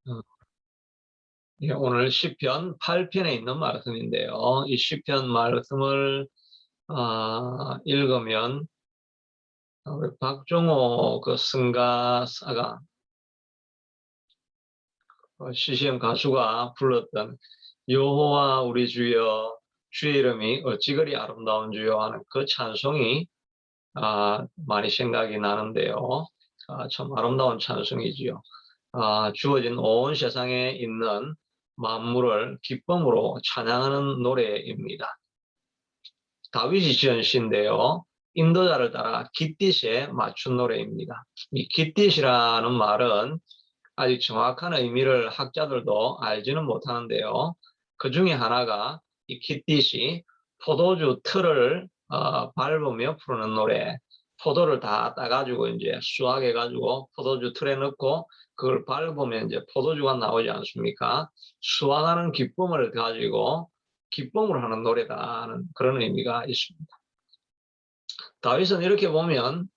어, 예, 오늘 시편 8편에 있는 말씀인데요. 이 시편 말씀을 읽으면 우리 박종호 그 성가사가 CCM 가수가 불렀던 여호와 우리 주여 주의 이름이 어찌 그리 아름다운 주여 하는 그 찬송이 많이 생각이 나는데요. 참 아름다운 찬송이지요. 주어진 온 세상에 있는 만물을 기쁨으로 찬양하는 노래입니다. 다윗이 지은 시인데요. 인도자를 따라 깃딧에 맞춘 노래입니다. 이 깃딧이라는 말은 아직 정확한 의미를 학자들도 알지는 못하는데요. 그 중에 하나가 이 깃딧이 포도주 틀을 밟으며 부르는 노래, 포도를 다 따가지고 이제 수확해가지고 포도주 틀에 넣고 그걸 밟으면 이제 포도주가 나오지 않습니까? 수확하는 기쁨을 가지고 기쁨으로 하는 노래다는 그런 의미가 있습니다. 다윗은 이렇게 보면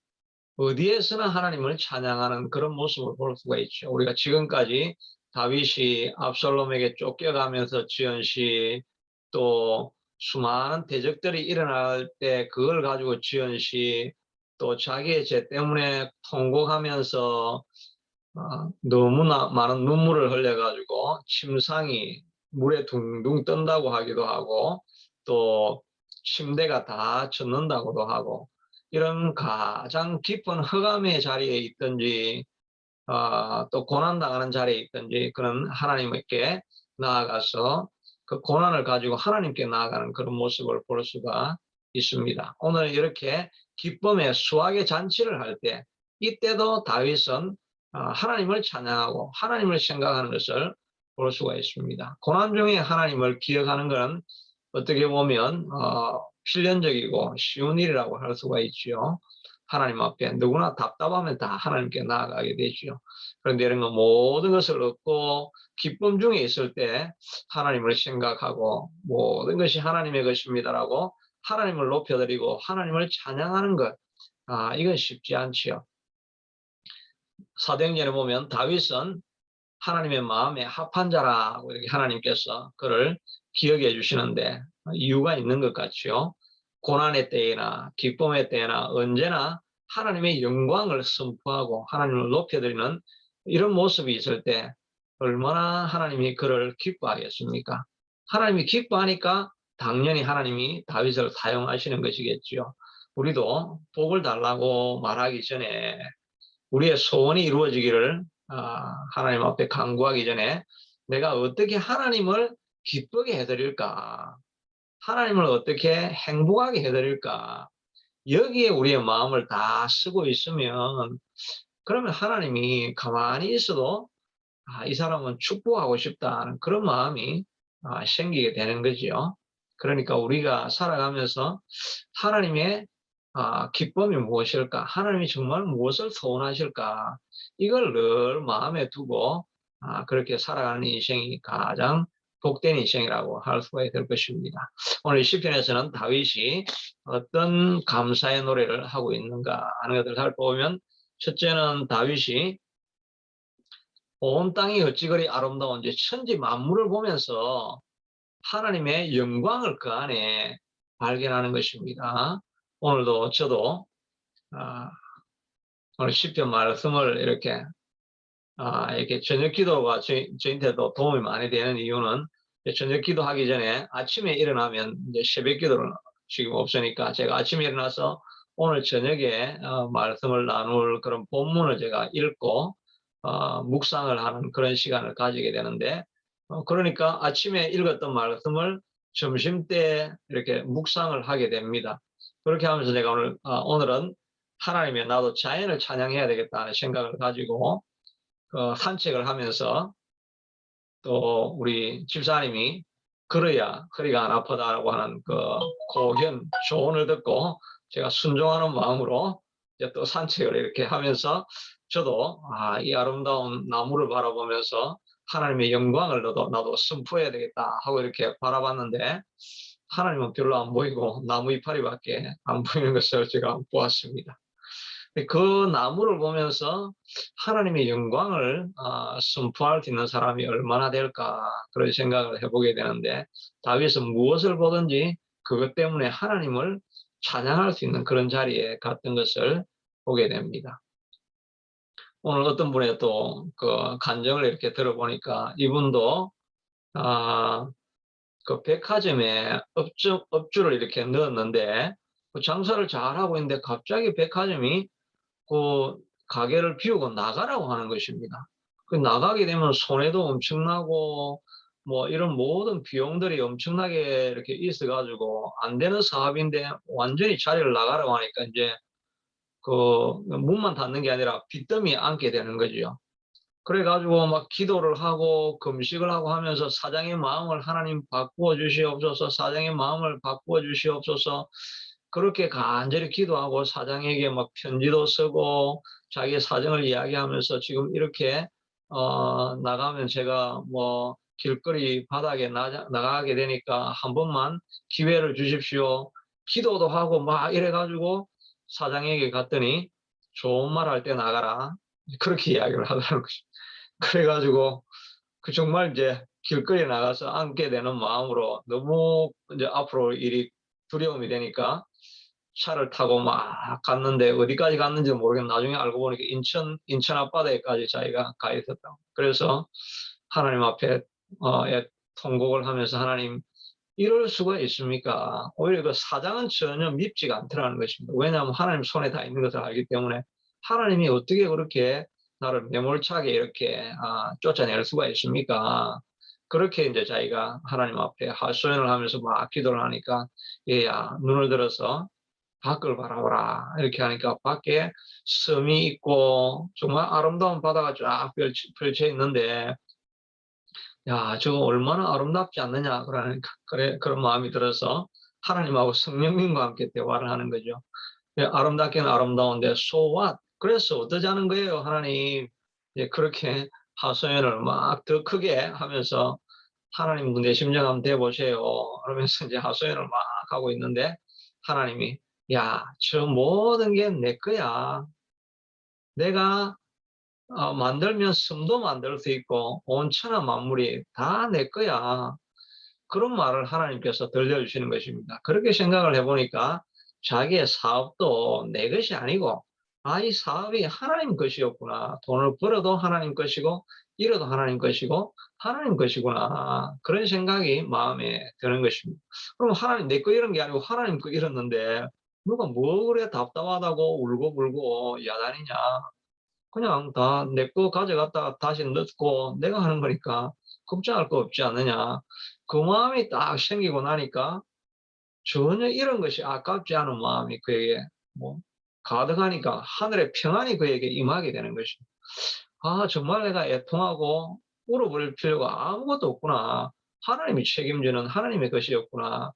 어디에서나 하나님을 찬양하는 그런 모습을 볼 수가 있죠. 우리가 지금까지 다윗이 압살롬에게 쫓겨가면서 지은 시, 또 수많은 대적들이 일어날 때 그걸 가지고 지은 시, 또 자기의 죄 때문에 통곡하면서 너무나 많은 눈물을 흘려가지고 침상이 물에 둥둥 뜬다고 하기도 하고, 또 침대가 다 젖는다고도 하고, 이런 가장 깊은 흑암의 자리에 있든지 또 고난당하는 자리에 있든지 그런 하나님께 나아가서 그 고난을 가지고 하나님께 나아가는 그런 모습을 볼 수가 있습니다. 오늘 이렇게 기쁨의 수확의 잔치를 할 때, 이때도 다윗은 하나님을 찬양하고 하나님을 생각하는 것을 볼 수가 있습니다. 고난 중에 하나님을 기억하는 것은 어떻게 보면 필연적이고 쉬운 일이라고 할 수가 있지요. 하나님 앞에 누구나 답답하면 다 하나님께 나아가게 되지요. 그런데 이런 거 모든 것을 얻고 기쁨 중에 있을 때 하나님을 생각하고 모든 것이 하나님의 것입니다라고 하나님을 높여드리고 하나님을 찬양하는 것, 이건 쉽지 않지요. 사도행전에 보면 다윗은 하나님의 마음에 합한 자라고 이렇게 하나님께서 그를 기억해 주시는데 이유가 있는 것 같지요. 고난의 때나 기쁨의 때나 언제나 하나님의 영광을 선포하고 하나님을 높여드리는 이런 모습이 있을 때 얼마나 하나님이 그를 기뻐하겠습니까? 하나님이 기뻐하니까 당연히 하나님이 다윗을 사용하시는 것이겠지요. 우리도 복을 달라고 말하기 전에 우리의 소원이 이루어지기를 하나님 앞에 간구하기 전에 내가 어떻게 하나님을 기쁘게 해드릴까? 하나님을 어떻게 행복하게 해드릴까? 여기에 우리의 마음을 다 쓰고 있으면 그러면 하나님이 가만히 있어도 이 사람은 축복하고 싶다는 그런 마음이 생기게 되는 거지요. 그러니까 우리가 살아가면서 하나님의 기쁨이 무엇일까? 하나님이 정말 무엇을 소원하실까? 이걸 늘 마음에 두고 그렇게 살아가는 인생이 가장 복된 인생이라고 할 수가 있을 것입니다. 오늘 시편에서는 다윗이 어떤 감사의 노래를 하고 있는가 하는 것을 살펴보면, 첫째는 다윗이 온 땅이 어찌 그리 아름다운지 천지 만물을 보면서 하나님의 영광을 그 안에 발견하는 것입니다. 오늘도 저도 오늘 시편 말씀을 이렇게 저녁 기도가 저희한테도 도움이 많이 되는 이유는, 저녁 기도하기 전에 아침에 일어나면 이제 새벽 기도는 지금 없으니까 제가 아침에 일어나서 오늘 저녁에 말씀을 나눌 그런 본문을 제가 읽고 묵상을 하는 그런 시간을 가지게 되는데, 그러니까 아침에 읽었던 말씀을 점심때 이렇게 묵상을 하게 됩니다. 그렇게 하면서 제가 오늘은 하나님의 나도 자연을 찬양해야 되겠다는 생각을 가지고 산책을 하면서, 또 우리 집사님이 걸어야 허리가 안 아프다라고 하는 그 고견 조언을 듣고 제가 순종하는 마음으로 이제 또 산책을 이렇게 하면서 저도 이 아름다운 나무를 바라보면서 하나님의 영광을 나도 선포해야 되겠다 하고 이렇게 바라봤는데, 하나님은 별로 안 보이고 나무 이파리밖에 안 보이는 것을 제가 보았습니다. 그 나무를 보면서 하나님의 영광을 선포할 수 있는 사람이 얼마나 될까 그런 생각을 해보게 되는데 다윗은 무엇을 보든지 그것 때문에 하나님을 찬양할 수 있는 그런 자리에 갔던 것을 보게 됩니다. 오늘 어떤 분의 또 그 간증을 이렇게 들어보니까 이분도 그 백화점에 업주를 이렇게 넣었는데 그 장사를 잘하고 있는데 갑자기 백화점이 그 가게를 비우고 나가라고 하는 것입니다. 그 나가게 되면 손해도 엄청나고 뭐 이런 모든 비용들이 엄청나게 이렇게 있어가지고 안 되는 사업인데 완전히 자리를 나가라고 하니까 이제 그 문만 닫는 게 아니라 빚더미 안게 되는 거죠. 그래가지고 막 기도를 하고 금식을 하고 하면서 사장의 마음을 하나님 바꾸어 주시옵소서, 사장의 마음을 바꾸어 주시옵소서, 그렇게 간절히 기도하고 사장에게 막 편지도 쓰고 자기의 사정을 이야기하면서 지금 이렇게 나가면 제가 뭐 길거리 바닥에 나가게 되니까 한 번만 기회를 주십시오. 기도도 하고 막 이래가지고 사장에게 갔더니 좋은 말 할 때 나가라. 그렇게 이야기를 하더라고요. 그래가지고 그 정말 이제 길거리에 나가서 앉게 되는 마음으로 너무 이제 앞으로 일이 두려움이 되니까 차를 타고 막 갔는데 어디까지 갔는지 모르겠는데 나중에 알고 보니까 인천 앞바다에까지 자기가 가 있었다. 그래서 하나님 앞에 통곡을 하면서 하나님 이럴 수가 있습니까? 오히려 그 사장은 전혀 밉지가 않더라는 것입니다. 왜냐하면 하나님 손에 다 있는 것을 알기 때문에 하나님이 어떻게 그렇게 나를 매몰차게 이렇게 쫓아낼 수가 있습니까? 그렇게 이제 자기가 하나님 앞에 하소연을 하면서 막 기도를 하니까 얘야 눈을 들어서 밖을 바라보라 이렇게 하니까 밖에 섬이 있고 정말 아름다운 바다가 쫙 펼쳐 있는데 야, 저거 얼마나 아름답지 않느냐, 그런 마음이 들어서 하나님하고 성령님과 함께 대화를 하는 거죠. 예, 아름답긴 아름다운데, so what? 그래서 어떠자는 거예요, 하나님? 예, 그렇게 하소연을 막 더 크게 하면서 하나님 내 심정 한번 대보세요. 그러면서 이제 하소연을 막 하고 있는데, 하나님이, 야, 저 모든 게 내 거야. 내가 만들면 섬도 만들 수 있고 온 천하 만물이 다 내 거야. 그런 말을 하나님께서 들려주시는 것입니다. 그렇게 생각을 해보니까 자기의 사업도 내 것이 아니고 이 사업이 하나님 것이었구나. 돈을 벌어도 하나님 것이고 잃어도 하나님 것이고 하나님 것이구나. 그런 생각이 마음에 드는 것입니다. 그럼 하나님 내 거 잃은 게 아니고 하나님 거 잃었는데 누가 뭐 그래 답답하다고 울고불고 야단이냐. 그냥 다 내 거 가져갔다가 다시 넣고 내가 하는 거니까 걱정할 거 없지 않느냐. 그 마음이 딱 생기고 나니까 전혀 이런 것이 아깝지 않은 마음이 그에게 뭐 가득하니까 하늘의 평안이 그에게 임하게 되는 것입니다. 정말 내가 애통하고 울어버릴 필요가 아무것도 없구나. 하나님이 책임지는 하나님의 것이었구나.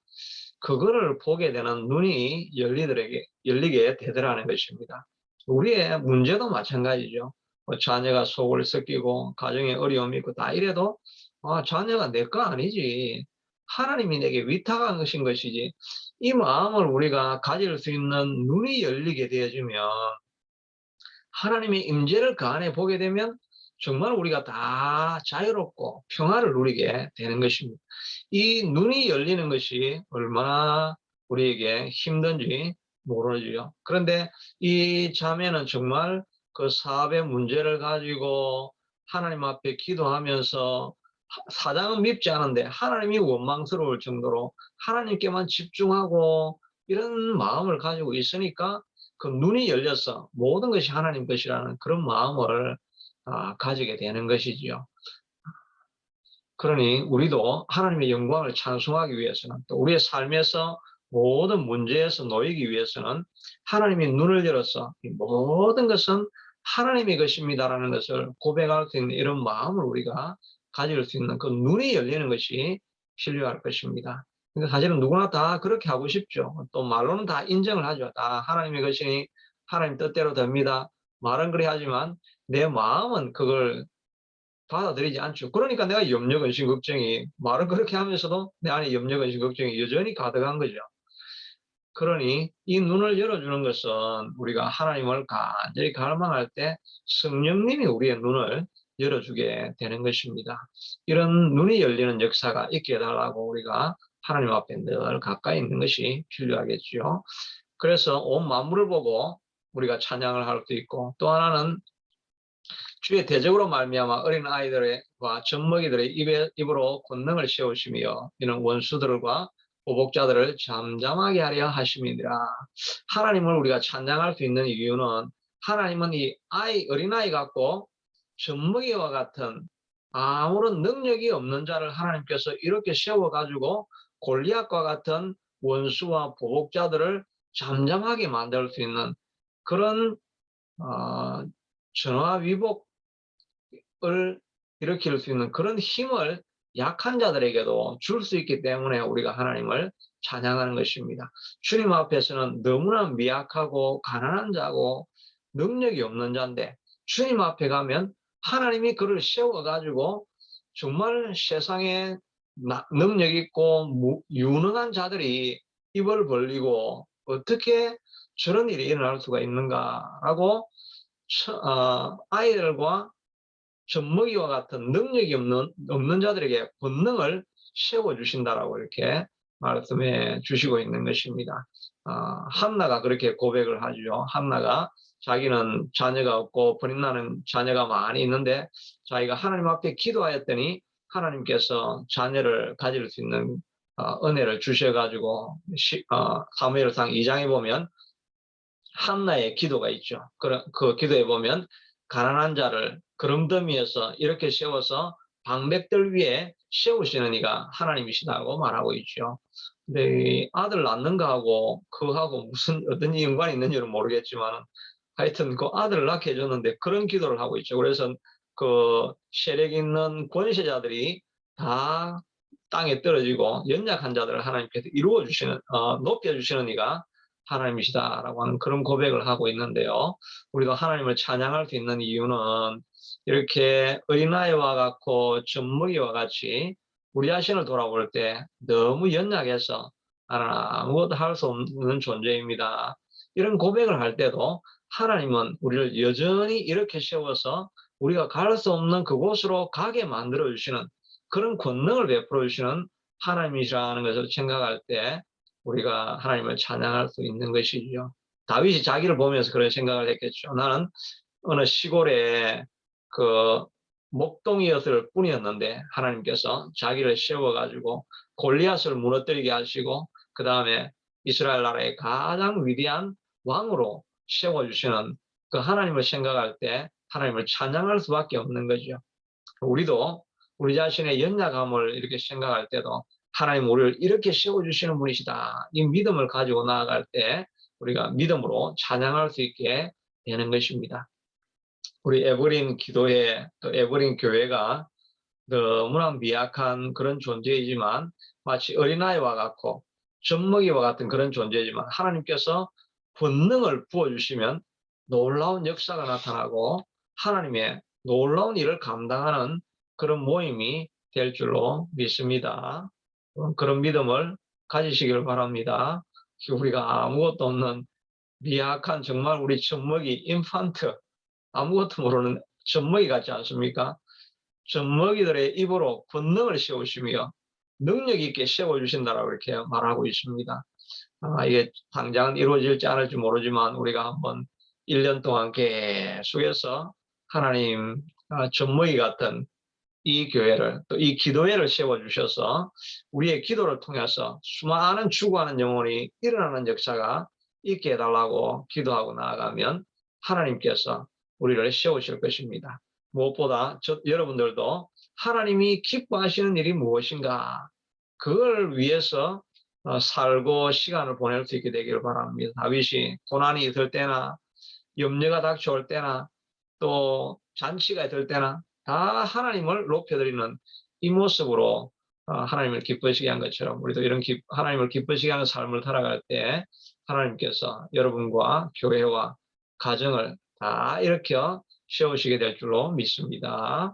그거를 보게 되는 눈이 열리게 되더라는 것입니다. 우리의 문제도 마찬가지죠. 자녀가 속을 썩이고 가정에 어려움이 있고 다 이래도 자녀가 내 거 아니지. 하나님이 내게 위탁한 것인 것이지. 이 마음을 우리가 가질 수 있는 눈이 열리게 되어지면 하나님의 임재를 그 안에 보게 되면 정말 우리가 다 자유롭고 평화를 누리게 되는 것입니다. 이 눈이 열리는 것이 얼마나 우리에게 힘든지 모르죠. 그런데 이 자매는 정말 그 사업의 문제를 가지고 하나님 앞에 기도하면서 사장은 밉지 않은데 하나님이 원망스러울 정도로 하나님께만 집중하고 이런 마음을 가지고 있으니까 그 눈이 열려서 모든 것이 하나님 것이라는 그런 마음을 가지게 되는 것이지요. 그러니 우리도 하나님의 영광을 찬송하기 위해서는 또 우리의 삶에서 모든 문제에서 놓이기 위해서는 하나님의 눈을 열어서 이 모든 것은 하나님의 것입니다라는 것을 고백할 수 있는 이런 마음을 우리가 가질 수 있는 그 눈이 열리는 것이 필요할 것입니다. 근데 사실은 누구나 다 그렇게 하고 싶죠. 또 말로는 다 인정을 하죠. 다 하나님의 것이니 하나님 뜻대로 됩니다. 말은 그래 하지만 내 마음은 그걸 받아들이지 않죠. 그러니까 내가 염려, 근심, 걱정이 말은 그렇게 하면서도 내 안에 염려, 근심, 걱정이 여전히 가득한 거죠. 그러니 이 눈을 열어주는 것은 우리가 하나님을 간절히 갈망할 때 성령님이 우리의 눈을 열어주게 되는 것입니다. 이런 눈이 열리는 역사가 있게 해달라고 우리가 하나님 앞에 늘 가까이 있는 것이 필요하겠지요. 그래서 온 만물을 보고 우리가 찬양을 할 수 있고, 또 하나는 주의 대적으로 말미암아 어린 아이들과 젖먹이들의 입으로 권능을 세우시며 이는 원수들과 보복자들을 잠잠하게 하려 하심이니라. 하나님을 우리가 찬양할 수 있는 이유는 하나님은 이 어린아이 같고 젖먹이와 같은 아무런 능력이 없는 자를 하나님께서 이렇게 세워가지고 골리앗과 같은 원수와 보복자들을 잠잠하게 만들 수 있는 그런 전화위복을 일으킬 수 있는 그런 힘을 약한 자들에게도 줄 수 있기 때문에 우리가 하나님을 찬양하는 것입니다. 주님 앞에서는 너무나 미약하고 가난한 자고 능력이 없는 자인데 주님 앞에 가면 하나님이 그를 세워가지고 정말 세상에 능력 있고 유능한 자들이 입을 벌리고 어떻게 저런 일이 일어날 수가 있는가라고 아이들과 젖먹이와 같은 능력이 없는 자들에게 권능을 세워주신다라고 이렇게 말씀해 주시고 있는 것입니다. 한나가 그렇게 고백을 하죠. 한나가 자기는 자녀가 없고 버림나는 자녀가 많이 있는데 자기가 하나님 앞에 기도하였더니 하나님께서 자녀를 가질 수 있는 은혜를 주셔가지고 사무엘상 2장에 보면 한나의 기도가 있죠. 그 기도에 보면 가난한 자를 그름더미에서 이렇게 세워서 방백들 위에 세우시는 이가 하나님이시다고 말하고 있죠. 근데 이 아들 낳는 거하고 그하고 무슨 어떤 연관이 있는지는 모르겠지만 하여튼 그 아들을 낳게 해줬는데 그런 기도를 하고 있죠. 그래서 그 세력 있는 권세자들이 다 땅에 떨어지고 연약한 자들을 하나님께서 이루어 주시는 높여 주시는 이가 하나님이시다라고 하는 그런 고백을 하고 있는데요. 우리가 하나님을 찬양할 수 있는 이유는 이렇게 어린아이와 같고 젖먹이와 같이 우리 자신을 돌아볼 때 너무 연약해서 나는 아무것도 할 수 없는 존재입니다. 이런 고백을 할 때도 하나님은 우리를 여전히 이렇게 세워서 우리가 갈 수 없는 그곳으로 가게 만들어 주시는 그런 권능을 베풀어 주시는 하나님이시라는 것을 생각할 때 우리가 하나님을 찬양할 수 있는 것이죠. 다윗이 자기를 보면서 그런 생각을 했겠죠. 나는 어느 시골에 그 목동이었을 뿐이었는데 하나님께서 자기를 세워가지고 골리앗을 무너뜨리게 하시고 그 다음에 이스라엘 나라의 가장 위대한 왕으로 세워주시는 그 하나님을 생각할 때 하나님을 찬양할 수밖에 없는 거죠. 우리도 우리 자신의 연약함을 이렇게 생각할 때도 하나님 우리를 이렇게 세워주시는 분이시다. 이 믿음을 가지고 나아갈 때 우리가 믿음으로 찬양할 수 있게 되는 것입니다. 우리 에버린 기도회, 또 에버린 교회가 너무나 미약한 그런 존재이지만 마치 어린아이와 같고 젖먹이와 같은 그런 존재이지만 하나님께서 권능을 부어주시면 놀라운 역사가 나타나고 하나님의 놀라운 일을 감당하는 그런 모임이 될 줄로 믿습니다. 그런 믿음을 가지시길 바랍니다. 우리가 아무것도 없는 미약한 정말 우리 젖먹이 인판트 아무것도 모르는 젖먹이 같지 않습니까? 젖먹이들의 입으로 권능을 세우시며 능력 있게 세워주신다라고 이렇게 말하고 있습니다. 이게 당장은 이루어질지 않을지 모르지만 우리가 한번 1년 동안 계속해서 하나님 젖먹이 같은 이 교회를 또 이 기도회를 세워주셔서 우리의 기도를 통해서 수많은 추구하는 영혼이 일어나는 역사가 있게 해달라고 기도하고 나아가면 하나님께서 우리를 세우실 것입니다. 무엇보다 여러분들도 하나님이 기뻐하시는 일이 무엇인가 그걸 위해서 살고 시간을 보낼 수 있게 되기를 바랍니다. 다윗이 고난이 있을 때나 염려가 닥쳐올 때나 또 잔치가 있을 때나 다 하나님을 높여드리는 이 모습으로 하나님을 기쁘시게 한 것처럼 우리도 이런 하나님을 기쁘시게 하는 삶을 살아갈 때 하나님께서 여러분과 교회와 가정을 다 일으켜 세우시게 될 줄로 믿습니다.